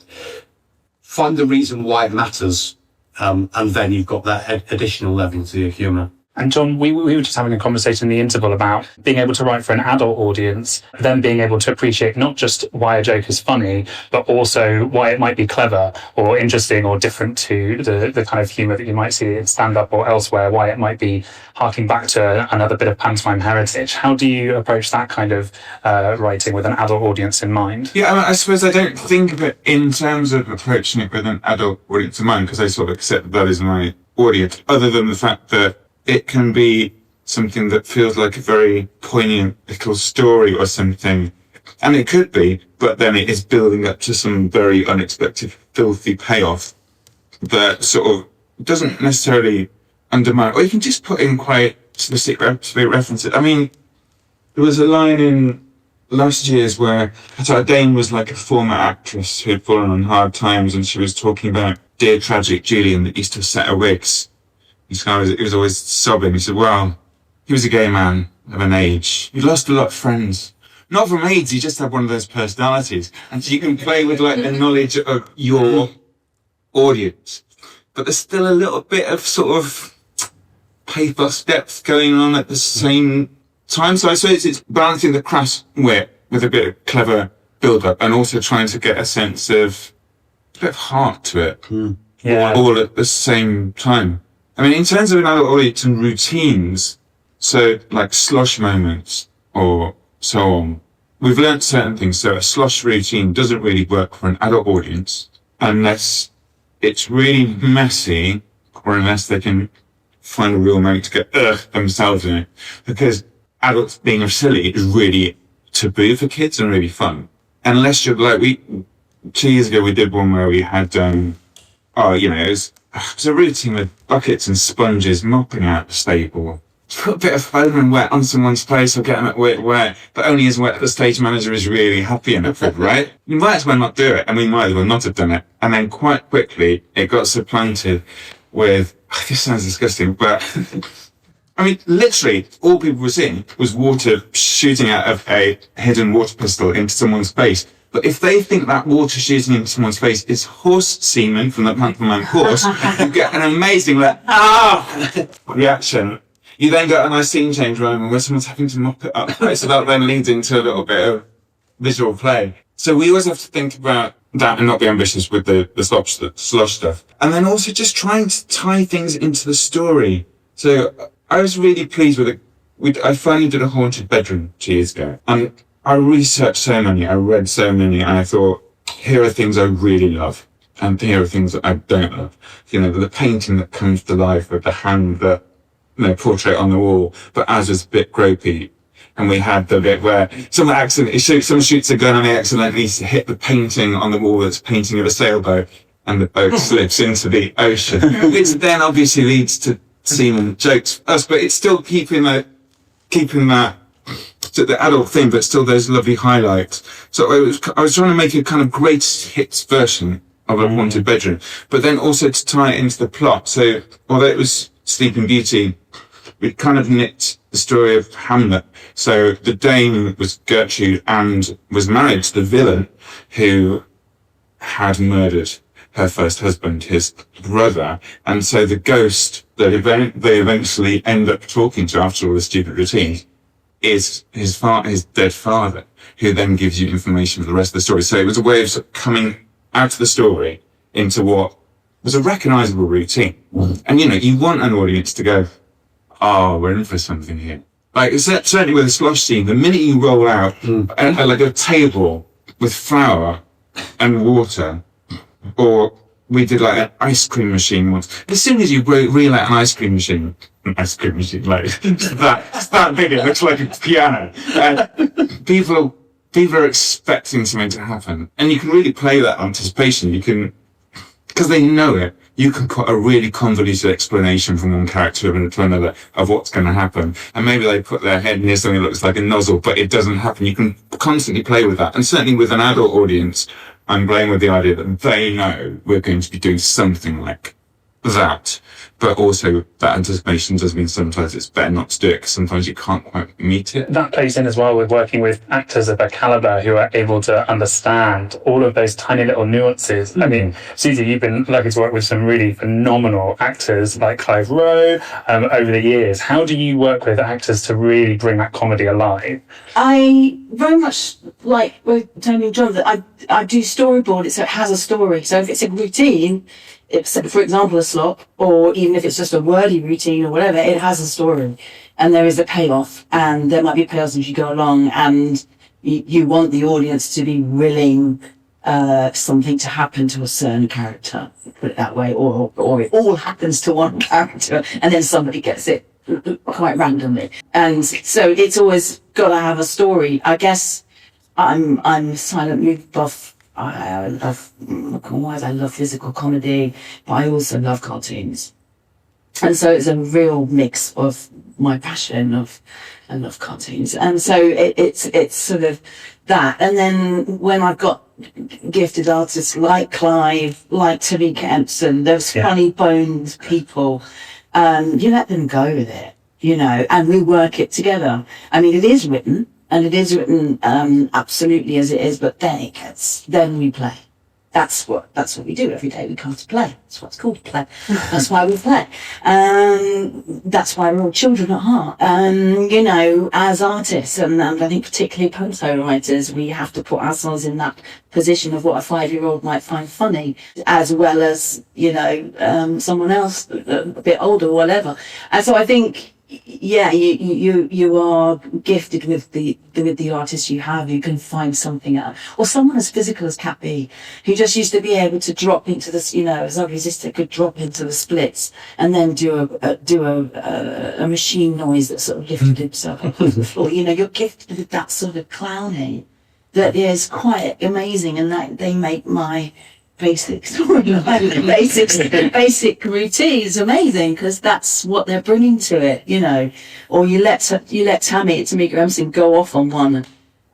Find the reason why it matters, and then you've got that additional level to your humour. And John, we were just having a conversation in the interval about being able to write for an adult audience, then being able to appreciate not just why a joke is funny, but also why it might be clever or interesting or different to the kind of humour that you might see in stand-up or elsewhere, why it might be harking back to another bit of pantomime heritage. How do you approach that kind of writing with an adult audience in mind? Yeah, I suppose I don't think of it in terms of approaching it with an adult audience in mind, because I sort of accept that is my audience, other than the fact that it can be something that feels like a very poignant little story or something. And it could be, but then it is building up to some very unexpected, filthy payoff that sort of doesn't necessarily undermine, or you can just put in quite specific references. I mean, there was a line in last year's where Dane was like a former actress who'd fallen on hard times, and she was talking about dear tragic Julian that used to set her wigs. He was always sobbing. He said, "Well, he was a gay man of an age. He lost a lot of friends. Not from AIDS, he just had one of those personalities." And so you can play with like the knowledge of your audience, but there's still a little bit of sort of pathos depth going on at the same time. So I suppose it's balancing the crass wit with a bit of clever build-up, and also trying to get a sense of a bit of heart to it. Yeah. All at the same time. I mean, in terms of an adult audience and routines, so like slosh moments or so on, we've learnt certain things. So a slosh routine doesn't really work for an adult audience unless it's really messy, or unless they can find a real moment to get themselves in it. Because adults being silly is really taboo for kids and really fun. Unless you're like, 2 years ago we did one where we had, it was a routine with buckets and sponges mopping out the stable. Put a bit of foam and wet on someone's place or get them wet, but only as wet that the stage manager is really happy enough with, right? You might as well not do it, and we might as well not have done it. And then quite quickly, it got supplanted with, this sounds disgusting, but I mean, literally, all people were seeing was water shooting out of a hidden water pistol into someone's face. But if they think that water shooting into someone's face is horse semen from the pantomime horse, you get an amazing, reaction. You then get a nice scene change moment where someone's having to mop it up, right? So that then leads into a little bit of visual play. So we always have to think about that and not be ambitious with the slosh stuff. And then also just trying to tie things into the story. So I was really pleased with it. I finally did a haunted bedroom 2 years ago. And I researched so many, I read so many, and I thought, here are things I really love. And here are things that I don't love. The painting that comes to life with the hand that, portrait on the wall, but as is a bit gropey. And we had the bit where someone shoots a gun and they accidentally hit the painting on the wall that's a painting of a sailboat, and the boat slips into the ocean, which then obviously leads to semen jokes for us, but it's still keeping that the adult thing, but still those lovely highlights. So I was trying to make a kind of greatest hits version of a haunted bedroom, but then also to tie it into the plot. So although it was Sleeping Beauty, we kind of knit the story of Hamlet. So the dame was Gertrude and was married to the villain who had murdered her first husband, his brother. And so the ghost that they eventually end up talking to after all the stupid routines is his dead father, who then gives you information for the rest of the story. So it was a way of sort of coming out of the story into what was a recognisable routine. And you want an audience to go, oh, we're in for something here. Like, certainly with a slosh scene, the minute you roll out like a table with flour and water, or we did like an ice cream machine once. As soon as you reel out an ice cream machine, like that big, it looks like a piano. People are expecting something to happen, and you can really play that anticipation. You can, because they know it. You can put a really convoluted explanation from one character to another of what's going to happen. And maybe they put their head near something that looks like a nozzle, but it doesn't happen. You can constantly play with that. And certainly with an adult audience, I'm playing with the idea that they know we're going to be doing something like that. But also that anticipation does mean sometimes it's better not to do it, because sometimes you can't quite meet it. That plays in as well with working with actors of a caliber who are able to understand all of those tiny little nuances. I mean, Susie, you've been lucky to work with some really phenomenal actors like Clive Rowe over the years. How do you work with actors to really bring that comedy alive? I very much like with Tony and John that I do storyboard it so it has a story. So if it's a routine, it's, for example, a slop, or even if it's just a wordy routine or whatever, it has a story, and there is a payoff, and there might be payoffs as you go along, and you want the audience to be willing something to happen to a certain character, put it that way, or it all happens to one character, and then somebody gets it quite randomly, and so it's always got to have a story. I guess I'm a silent movie buff. I love physical comedy, but I also love cartoons. And so it's a real mix of my passion I love cartoons. And so it's sort of that. And then when I've got gifted artists like Clive, like Timmy Kempson, those funny boned people, you let them go with it, and we work it together. I mean, it is written. And it is written absolutely as it is, but then we play. That's what we do every day. We come to play. That's what it's called, play. That's why we play. That's why we're all children at heart. As artists, and I think particularly panto writers, we have to put ourselves in that position of what a 5-year-old might find funny, as well as, someone else a bit older or whatever. And so I think, you are gifted with the artists you have. You can find something out, or someone as physical as Cat B, who just used to be able to drop into this, as ugly as this, could drop into the splits and then do a machine noise that sort of lifted himself up off the floor. You're gifted with that sort of clowning, that is quite amazing, and that they make my basic storyline, basic routines amazing, because that's what they're bringing to it, you know. Or you let Tamika Emerson go off on one,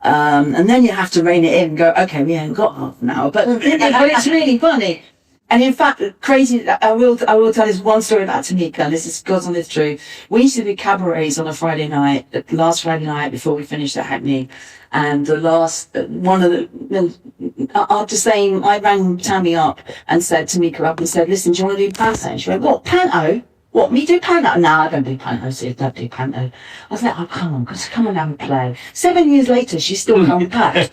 and then you have to rein it in and go, okay, we haven't got half an hour, but it's really funny. And in fact, crazy, I will tell this one story about Tamika, and this is God's honest truth. We used to do cabarets on a Friday night, the last Friday night before we finished at Hackney. And the last, after saying, I rang Tammy up and said, Tamika up and said, listen, do you want to do panto? And she went, what, panto? What, me do panto? No, I don't do panto. So I don't do panto. I was like, oh, come on and have a play. 7 years later, she's still coming back.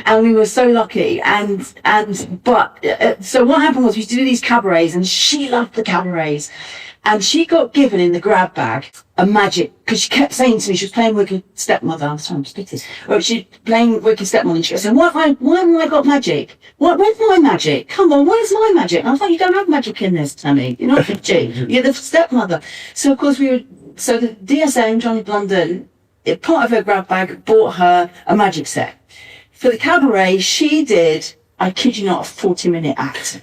And we were so lucky. So what happened was we used to do these cabarets, and she loved the cabarets. And she got given in the grab bag a magic, because she kept saying to me, she was playing Wicked Stepmother. I'm sorry, I'm speaking this. Well, she's playing Wicked Stepmother, and she was saying, why have I got magic? Where's my magic? Come on, where's my magic? And I was like, you don't have magic in this, Tammy. You're not the G. You're the stepmother. So, of course, the DSM, Johnny Blunden, part of her grab bag, bought her a magic set. For the cabaret, she did, I kid you not, a 40-minute act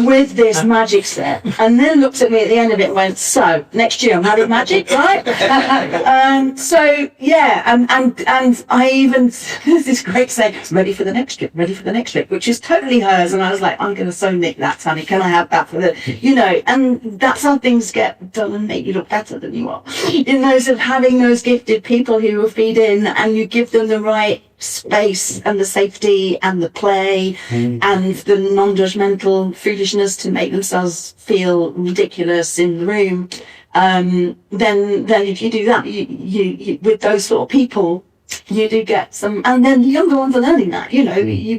with this magic set, and then looked at me at the end of it and went, so, next year I'm having magic, right? So, yeah, and I even, there's this great saying, ready for the next trick, which is totally hers, and I was like, I'm going to so nick that, Tammy, can I have that for the, you know, and that's how things get done and make you look better than you are. In those of having those gifted people who will feed in, and you give them the right space and the safety and the play and the non-judgmental foolishness to make themselves feel ridiculous in the room, then if you do that, you with those sort of people, you do get some, and then younger ones are learning that, you know, you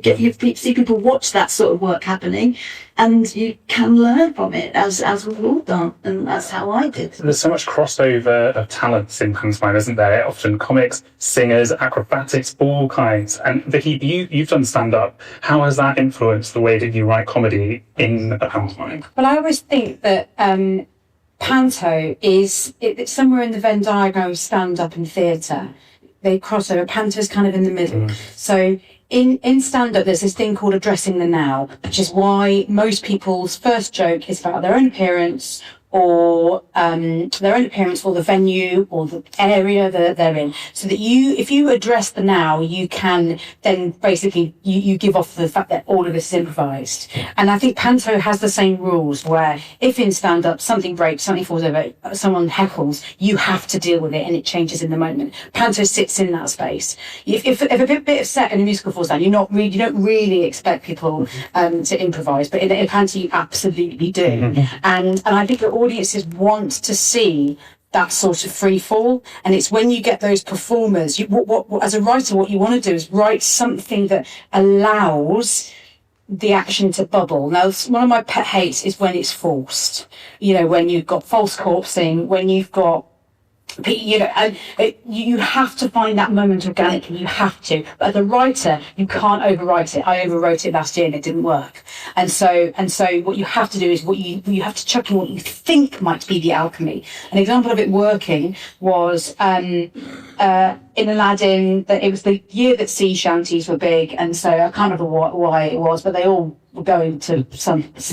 see people watch that sort of work happening, and you can learn from it, as we've all done, and that's how I did. There's so much crossover of talents in pantomime, isn't there? Often comics, singers, acrobatics, all kinds. And Vicky, you've done stand-up. How has that influenced the way that you write comedy in a pantomime? Well, I always think that panto it's somewhere in the Venn diagram of stand-up and theatre. They cross over. Panto's kind of in the middle. So in stand-up, there's this thing called addressing the now, which is why most people's first joke is about their own appearance, or the venue or the area that they're in. So that if you address the now, you can then basically, you give off the fact that all of this is improvised. And I think panto has the same rules, where if in stand-up something breaks, something falls over, someone heckles, you have to deal with it and it changes in the moment. Panto sits in that space. If a bit of set in a musical falls down, you don't really expect people to improvise, but in panto you absolutely do. And I think that audiences want to see that sort of free fall, and it's when you get those performers, what as a writer, what you want to do is write something that allows the action to bubble. Now, one of my pet hates is when it's forced. You know, when you've got false corpsing, when you've got, you know, you have to find that moment organically. You have to. But as a writer, you can't overwrite it. I overwrote it last year and it didn't work. And so what you have to do is you have to chuck in what you think might be the alchemy. An example of it working was in Aladdin. That it was the year that sea shanties were big, and so I can't remember why it was, but they all were going to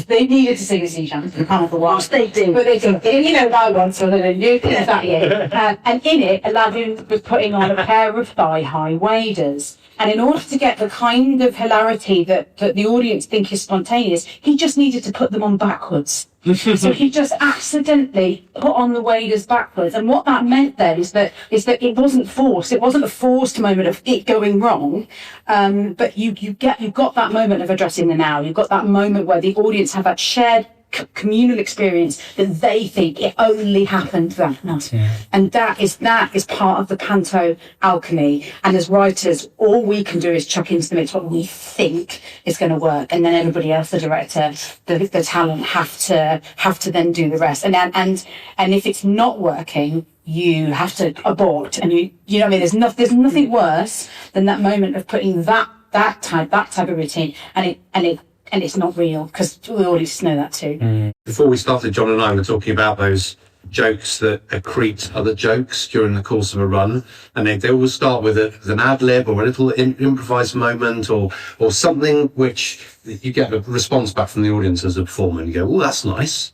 they needed to sing the sea shanties. I can't remember why. They did. But they did. You know, that one, so they knew that year. And in it, Aladdin was putting on a pair of thigh-high waders. And in order to get the kind of hilarity that the audience think is spontaneous, he just needed to put them on backwards. So he just accidentally put on the waders backwards. And what that meant then is that it wasn't forced. It wasn't a forced moment of it going wrong. But you've got that moment of addressing the now. You've got that moment where the audience have that shared communal experience that they think it only happened that night. And that is part of the panto alchemy. And as writers, all we can do is chuck into the mix what we think is going to work, and then everybody else, the director, the talent, have to then do the rest. And if it's not working, you have to abort. And you know what I mean? There's nothing worse than that moment of putting that type of routine and it's not real, because we always know that too. Before we started, John and I were talking about those jokes that accrete other jokes during the course of a run, and they always start with an ad lib or a little improvised moment or something which you get a response back from the audience as a performer, and you go, oh, that's nice.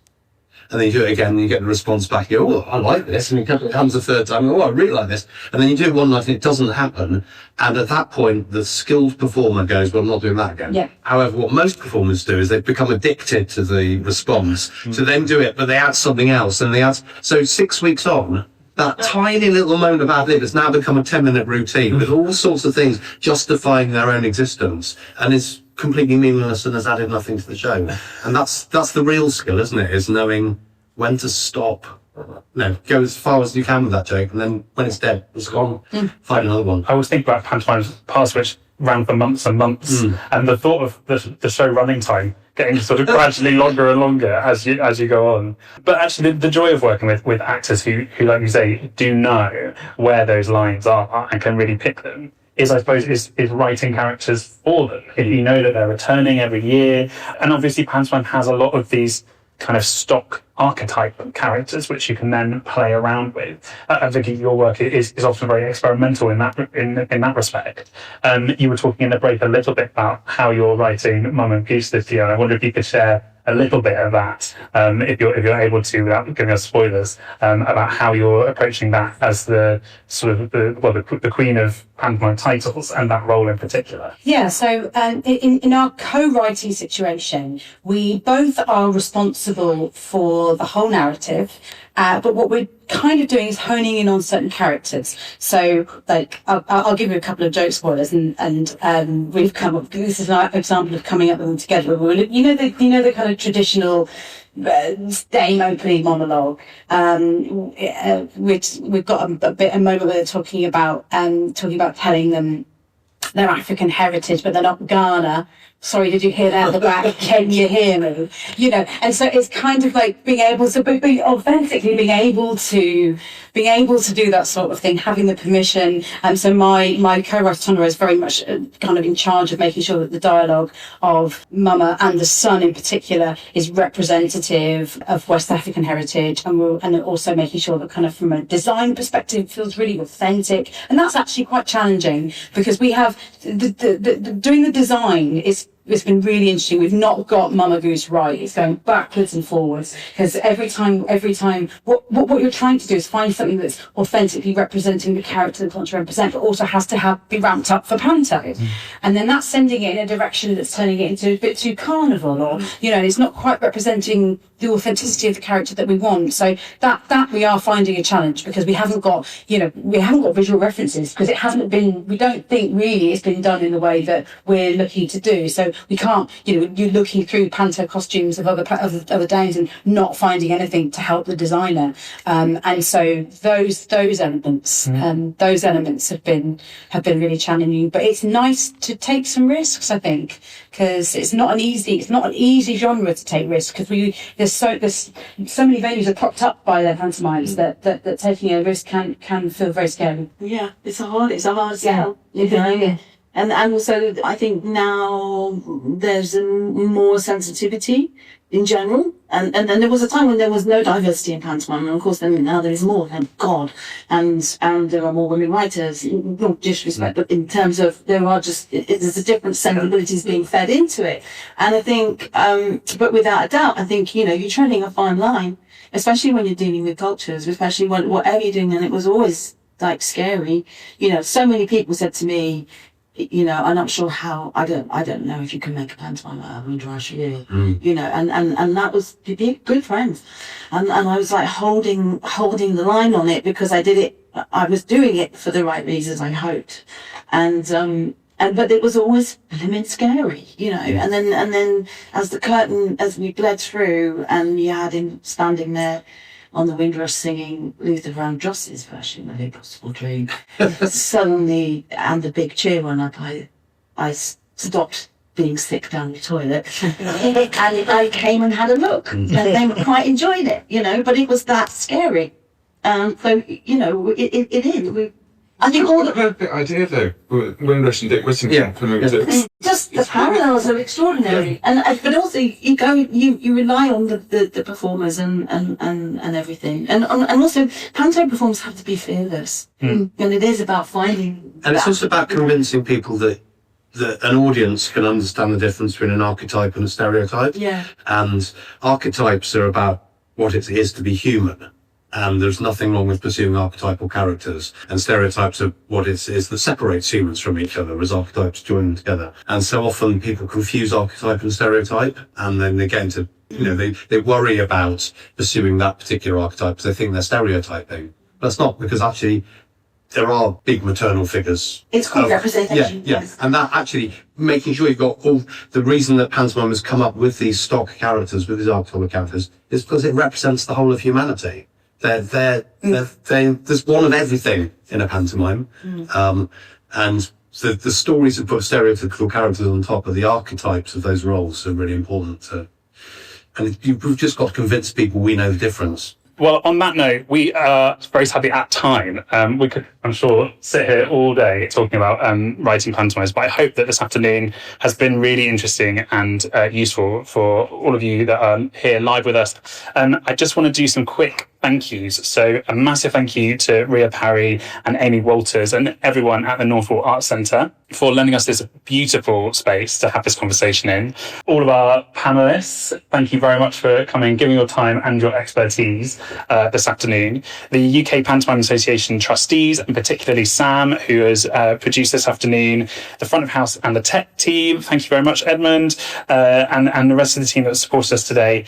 And then you do it again and you get the response back, you go, oh, I like this. And it comes a third time, oh, I really like this. And then you do it one night and it doesn't happen. And at that point, the skilled performer goes, well, I'm not doing that again. Yeah. However, what most performers do is they become addicted to the response. So then do it, but they add something else. And so 6 weeks on, that tiny little moment of ad lib has now become a 10-minute routine with all sorts of things justifying their own existence. And it's completely meaningless and has added nothing to the show. And that's the real skill, isn't it? Is knowing when to stop. No, go as far as you can with that joke, and then when it's dead, it's gone. Find another one. I always think about pantomimes past which ran for months and months, and the thought of the show running time getting sort of gradually longer and longer as you go on. But actually, the joy of working with actors who, like you say, do know where those lines are and can really pick them is, I suppose, is writing characters for them. If you know that they're returning every year, and obviously pantomime has a lot of these kind of stock archetype characters which you can then play around with. Vicky, your work is often very experimental in that respect. You were talking in the break a little bit about how you're writing Mum and Goose this year, and I wonder if you could share a little bit of that, if you're able to, without giving us spoilers, about how you're approaching that as the sort of the queen of pantomime titles and that role in particular. Yeah, so in our co-writing situation, we both are responsible for the whole narrative, but what we're kind of doing is honing in on certain characters. So, like, I'll give you a couple of joke spoilers, and we've come up. This is an example of coming up with them together. You know the kind of traditional Dame opening monologue, which we've got a moment where they're talking about telling them their African heritage, but they're not Ghana. Sorry, did you hear that at the back? Can you hear me? You know, and so it's kind of like being able to be authentically being able to do that sort of thing, having the permission. And so my co-writer Tonna is very much kind of in charge of making sure that the dialogue of Mama and the son in particular is representative of West African heritage, and also making sure that kind of from a design perspective it feels really authentic. And that's actually quite challenging because we have doing the design it's been really interesting. We've not got Mama Goose right. It's going backwards and forwards because every time, what you're trying to do is find something that's authentically representing the character that you want to represent, but also has to be ramped up for panto. And then that's sending it in a direction that's turning it into a bit too carnival, or it's not quite representing the authenticity of the character that we want. So that we are finding a challenge because we haven't got visual references because we don't think really it's been done in the way that we're looking to do. So we can't, you're looking through panto costumes of other days and not finding anything to help the designer. And so those elements have been really challenging. But it's nice to take some risks, I think, because it's not an easy genre to take risks because there's so many venues are propped up by their pantomimes that taking a risk can feel very scary. Yeah, it's a hard sell. Yeah. And also, I think now there's more sensitivity in general. And there was a time when there was no diversity in pantomime. And of course, then now there is more, thank God. And there are more women writers, no disrespect, but in terms of there's a different sensibilities being fed into it. And I think, but without a doubt, I think, you're treading a fine line, especially when you're dealing with cultures, especially whatever you're doing. And it was always like scary. So many people said to me, I'm not sure how, I don't know if you can make a pantomime out of Windrush, and that was good friends. And I was like holding the line on it because I was doing it for the right reasons, I hoped. But it was always blimmin' scary, and then as we bled through and you had him standing there on the Windrush singing Luther Vandross's version of Impossible Dream. Suddenly, and the big cheer went up, I stopped being sick down the toilet and I came and had a look and they quite enjoyed it, but it was that scary. So, it is. I think all the perfect idea though. Windrush and Dick Whittington to move to. just the parallels are extraordinary, and but also you rely on the performers and everything, and also panto performers have to be fearless, and it is about finding. And it's also about convincing people that an audience can understand the difference between an archetype and a stereotype. Yeah. And archetypes are about what it is to be human. And there's nothing wrong with pursuing archetypal characters. And stereotypes are what it is that separates humans from each other as archetypes join them together. And so often people confuse archetype and stereotype, and then they get into, they worry about pursuing that particular archetype because they think they're stereotyping. But it's not, because actually there are big maternal figures. It's called representation. Yeah. Yes. And that actually, making sure you've got all the reason that pantomime has come up with these stock characters, with these archetypal characters, is because it represents the whole of humanity. There's one of everything in a pantomime. And the stories that put stereotypical characters on top of the archetypes of those roles are really important and we've just got to convince people we know the difference. Well, on that note, we are very sadly at time. We could, I'm sure, sit here all day talking about writing pantomimes, but I hope that this afternoon has been really interesting and useful for all of you that are here live with us. I just want to do some quick thank yous. So a massive thank you to Ria Parry and Amy Walters and everyone at the Northcott Arts Centre for lending us this beautiful space to have this conversation in. All of our panellists, thank you very much for coming, giving your time and your expertise this afternoon. The UK Pantomime Association trustees, and particularly Sam, who has produced this afternoon, the front of house and the tech team. Thank you very much, Edmund, and the rest of the team that supported us today.